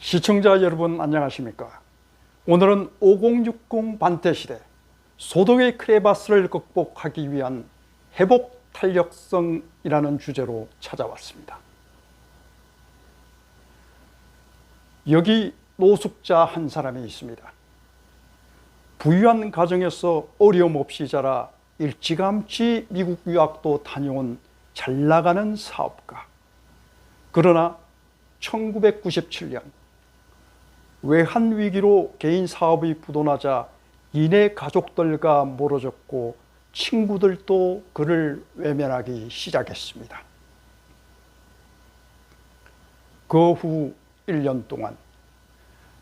시청자 여러분 안녕하십니까? 오늘은 5060 반태시대 소득의 크레바스를 극복하기 위한 회복 탄력성이라는 주제로 찾아왔습니다. 여기 노숙자 한 사람이 있습니다. 부유한 가정에서 어려움 없이 자라 일찌감치 미국 유학도 다녀온 잘나가는 사업가. 그러나 1997년 외환위기로 개인 사업이 부도나자 이내 가족들과 멀어졌고 친구들도 그를 외면하기 시작했습니다. 그 후 1년 동안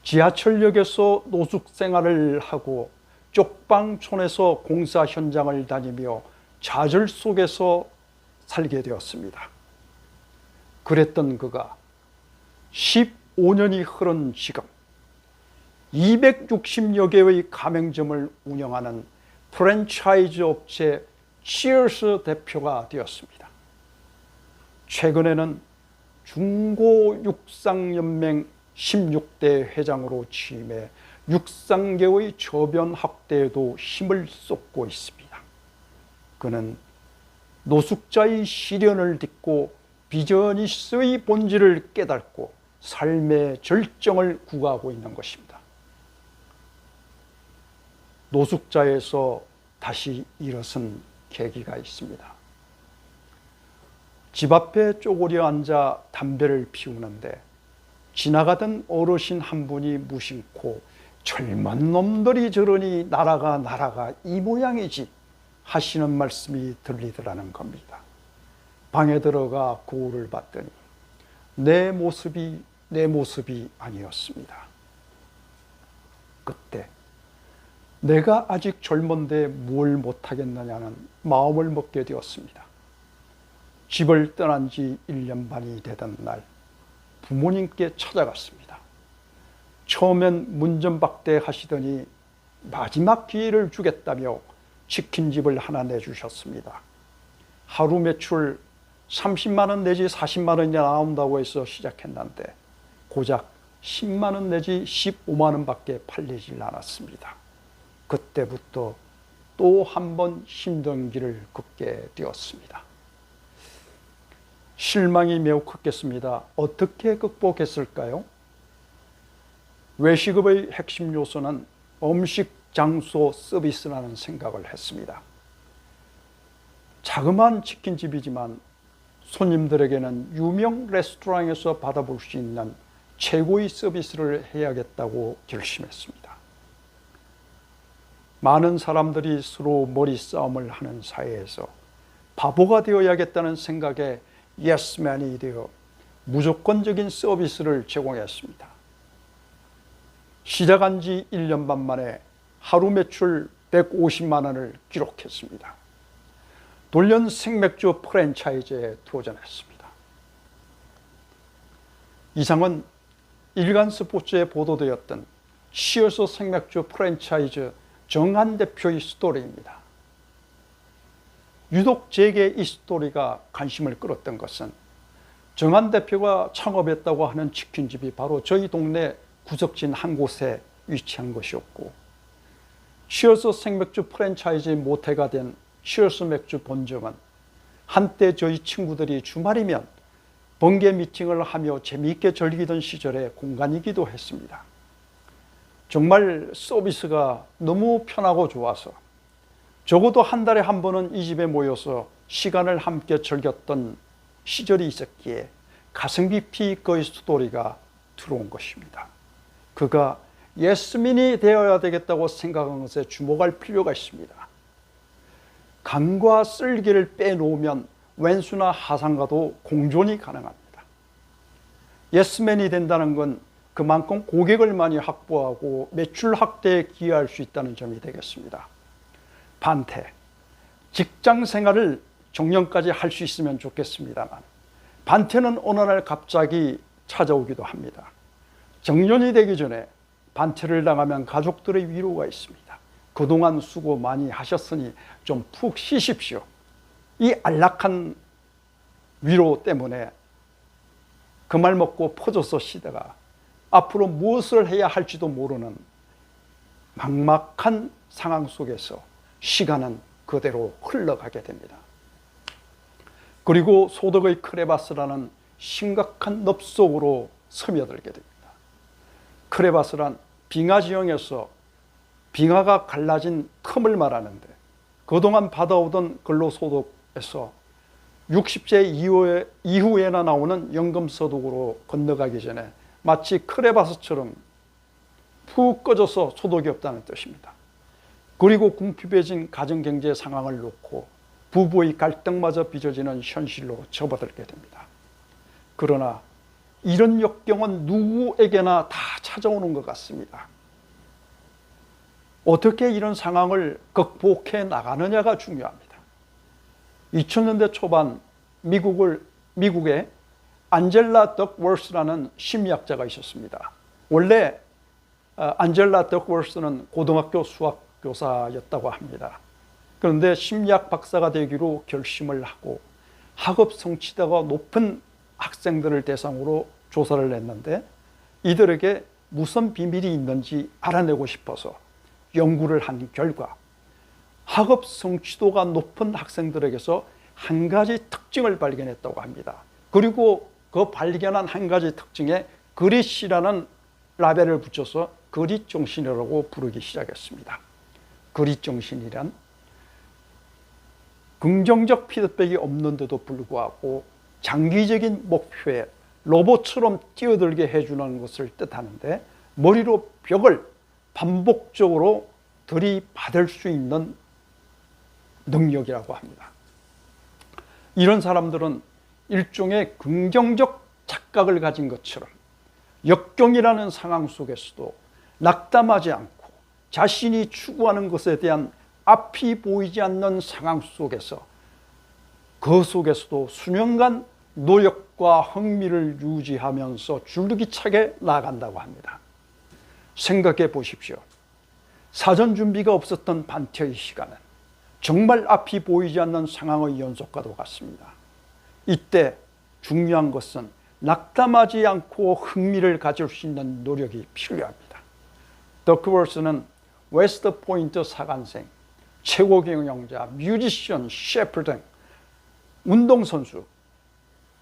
지하철역에서 노숙 생활을 하고 쪽방촌에서 공사 현장을 다니며 좌절 속에서 살게 되었습니다. 그랬던 그가 15년이 흐른 지금 260여 개의 가맹점을 운영하는 프랜차이즈 업체 치얼스 대표가 되었습니다. 최근에는 중고육상연맹 16대 회장으로 취임해 육상계의 저변 확대에도 힘을 쏟고 있습니다. 그는 노숙자의 시련을 딛고 비즈니스의 본질을 깨닫고 삶의 절정을 구가하고 있는 것입니다. 노숙자에서 다시 일어선 계기가 있습니다. 집 앞에 쪼그려 앉아 담배를 피우는데 지나가던 어르신 한 분이 무심코 젊은 놈들이 저러니 나라가 이 모양이지 하시는 말씀이 들리더라는 겁니다. 방에 들어가 거울을 봤더니 내 모습이 아니었습니다. 그때 내가 아직 젊은데 뭘 못하겠느냐는 마음을 먹게 되었습니다. 집을 떠난 지 1년 반이 되던 날 부모님께 찾아갔습니다. 처음엔 문전박대 하시더니 마지막 기회를 주겠다며 치킨집을 하나 내주셨습니다. 하루 매출 30만 원 내지 40만 원이 나온다고 해서 시작했는데 고작 10만 원 내지 15만 원밖에 팔리질 않았습니다. 그때부터 또 한 번 힘든 길을 걷게 되었습니다. 실망이 매우 컸겠습니다. 어떻게 극복했을까요? 외식업의 핵심 요소는 음식, 장소, 서비스라는 생각을 했습니다. 자그마한 치킨집이지만 손님들에게는 유명 레스토랑에서 받아볼 수 있는 최고의 서비스를 해야겠다고 결심했습니다. 많은 사람들이 서로 머리싸움을 하는 사회에서 바보가 되어야겠다는 생각에 예스맨이 되어 무조건적인 서비스를 제공했습니다. 시작한 지 1년 반 만에 하루 매출 150만 원을 기록했습니다. 돌연 생맥주 프랜차이즈에 도전했습니다. 이상은 일간 스포츠에 보도되었던 치얼스 생맥주 프랜차이즈 정한 대표의 스토리입니다. 유독 제게 이 스토리가 관심을 끌었던 것은 정한 대표가 창업했다고 하는 치킨집이 바로 저희 동네 구석진 한 곳에 위치한 것이었고, 치얼스 생맥주 프랜차이즈의 모태가 된 치얼스 맥주 본점은 한때 저희 친구들이 주말이면 번개 미팅을 하며 재미있게 즐기던 시절의 공간이기도 했습니다. 정말 서비스가 너무 편하고 좋아서 적어도 한 달에 한 번은 이 집에 모여서 시간을 함께 즐겼던 시절이 있었기에 가슴 깊이 그의 스토리가 들어온 것입니다. 그가 예스민이 되어야 되겠다고 생각한 것에 주목할 필요가 있습니다. 간과 쓸기를 빼놓으면 왼수나 하상과도 공존이 가능합니다. 예스맨이 된다는 건 그만큼 고객을 많이 확보하고 매출 확대에 기여할 수 있다는 점이 되겠습니다. 반태, 직장 생활을 정년까지 할 수 있으면 좋겠습니다만 반태는 어느 날 갑자기 찾아오기도 합니다. 정년이 되기 전에 반태를 당하면 가족들의 위로가 있습니다. 그동안 수고 많이 하셨으니 좀 푹 쉬십시오. 이 안락한 위로 때문에 그 말 먹고 퍼져서 쉬다가 앞으로 무엇을 해야 할지도 모르는 막막한 상황 속에서 시간은 그대로 흘러가게 됩니다. 그리고 소득의 크레바스라는 심각한 늪 속으로 스며들게 됩니다. 크레바스란 빙하 지형에서 빙하가 갈라진 틈을 말하는데, 그동안 받아오던 근로소득에서 60세 이후에나 나오는 연금소득으로 건너가기 전에 마치 크레바스처럼 푹 꺼져서 소득이 없다는 뜻입니다. 그리고 궁핍해진 가정경제 상황을 놓고 부부의 갈등마저 빚어지는 현실로 접어들게 됩니다. 그러나 이런 역경은 누구에게나 다 찾아오는 것 같습니다. 어떻게 이런 상황을 극복해 나가느냐가 중요합니다. 2000년대 초반 미국에 안젤라 덕워스라는 심리학자가 있었습니다. 원래 안젤라 덕워스는 고등학교 수학 교사였다고 합니다. 그런데 심리학 박사가 되기로 결심을 하고 학업 성취도가 높은 학생들을 대상으로 조사를 했는데, 이들에게 무슨 비밀이 있는지 알아내고 싶어서 연구를 한 결과 학업 성취도가 높은 학생들에게서 한 가지 특징을 발견했다고 합니다. 그리고 그 발견한 한 가지 특징에 그릿이라는 라벨을 붙여서 그릿정신이라고 부르기 시작했습니다. 그릿정신이란 긍정적 피드백이 없는데도 불구하고 장기적인 목표에 로봇처럼 뛰어들게 해주는 것을 뜻하는데, 머리로 벽을 반복적으로 들이받을 수 있는 능력이라고 합니다. 이런 사람들은 일종의 긍정적 착각을 가진 것처럼 역경이라는 상황 속에서도 낙담하지 않고 자신이 추구하는 것에 대한 앞이 보이지 않는 상황 속에서 그 속에서도 수년간 노력과 흥미를 유지하면서 줄기차게 나아간다고 합니다. 생각해 보십시오. 사전 준비가 없었던 반태의 시간은 정말 앞이 보이지 않는 상황의 연속과도 같습니다. 이때 중요한 것은 낙담하지 않고 흥미를 가질 수 있는 노력이 필요합니다. 덕워스는 웨스트 포인트 사관생, 최고 경영자, 뮤지션, 셰프 등 운동선수,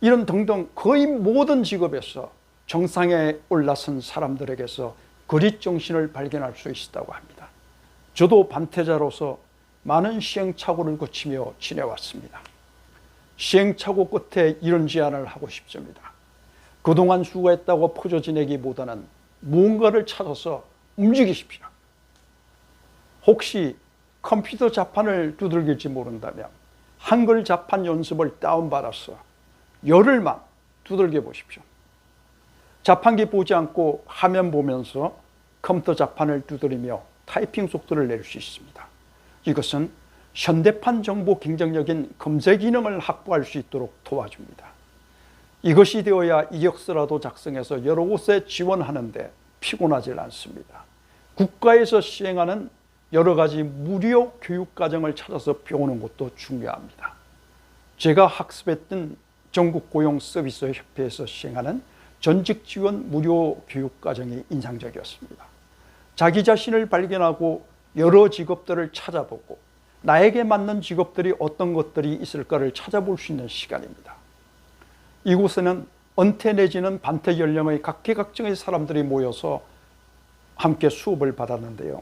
이런 등등 거의 모든 직업에서 정상에 올라선 사람들에게서 그릿정신을 발견할 수 있다고 합니다. 저도 반태자로서 많은 시행착오를 거치며 지내왔습니다. 시행착오 끝에 이런 제안을 하고 싶습니다. 그동안 수고했다고 퍼져 지내기보다는 무언가를 찾아서 움직이십시오. 혹시 컴퓨터 자판을 두들길지 모른다면 한글 자판 연습을 다운받아서 열흘만 두들겨 보십시오. 자판기 보지 않고 화면 보면서 컴퓨터 자판을 두드리며 타이핑 속도를 낼 수 있습니다. 이것은 현대판 정보 경쟁력인 검색 기능을 확보할 수 있도록 도와줍니다. 이것이 되어야 이력서라도 작성해서 여러 곳에 지원하는데 피곤하지 않습니다. 국가에서 시행하는 여러 가지 무료 교육과정을 찾아서 배우는 것도 중요합니다. 제가 학습했던 전국고용서비스협회에서 시행하는 전직 지원 무료 교육과정이 인상적이었습니다. 자기 자신을 발견하고 여러 직업들을 찾아보고 나에게 맞는 직업들이 어떤 것들이 있을까를 찾아볼 수 있는 시간입니다. 이곳에는 은퇴 내지는 반퇴 연령의 각계각층의 사람들이 모여서 함께 수업을 받았는데요.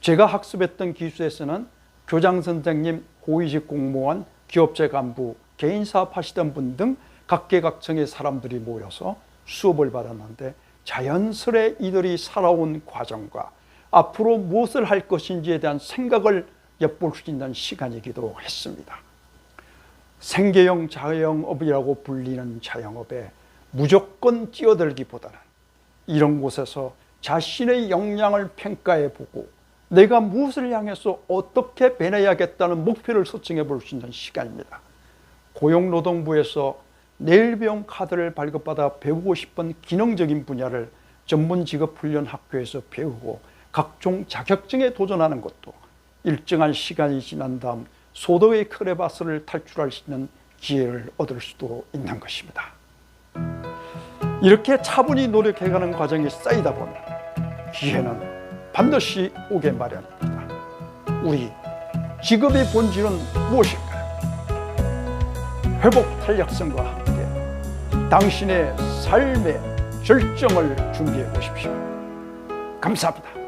제가 학습했던 기수에서는 교장 선생님, 고위직 공무원, 기업체 간부, 개인 사업하시던 분 등 각계각층의 사람들이 모여서 수업을 받았는데, 자연스레 이들이 살아온 과정과 앞으로 무엇을 할 것인지에 대한 생각을 엿볼 수 있는 시간이기도 했습니다. 생계형 자영업이라고 불리는 자영업에 무조건 뛰어들기보다는 이런 곳에서 자신의 역량을 평가해보고 내가 무엇을 향해서 어떻게 변해야겠다는 목표를 설정해 볼 수 있는 시간입니다. 고용노동부에서 내일배움 카드를 발급받아 배우고 싶은 기능적인 분야를 전문직업훈련학교에서 배우고 각종 자격증에 도전하는 것도 일정한 시간이 지난 다음 소득의 크레바스를 탈출할 수 있는 기회를 얻을 수도 있는 것입니다. 이렇게 차분히 노력해가는 과정이 쌓이다 보면 기회는 반드시 오게 마련입니다. 우리 직업의 본질은 무엇일까요? 회복 탄력성과 함께 당신의 삶의 절정을 준비해 보십시오. 감사합니다.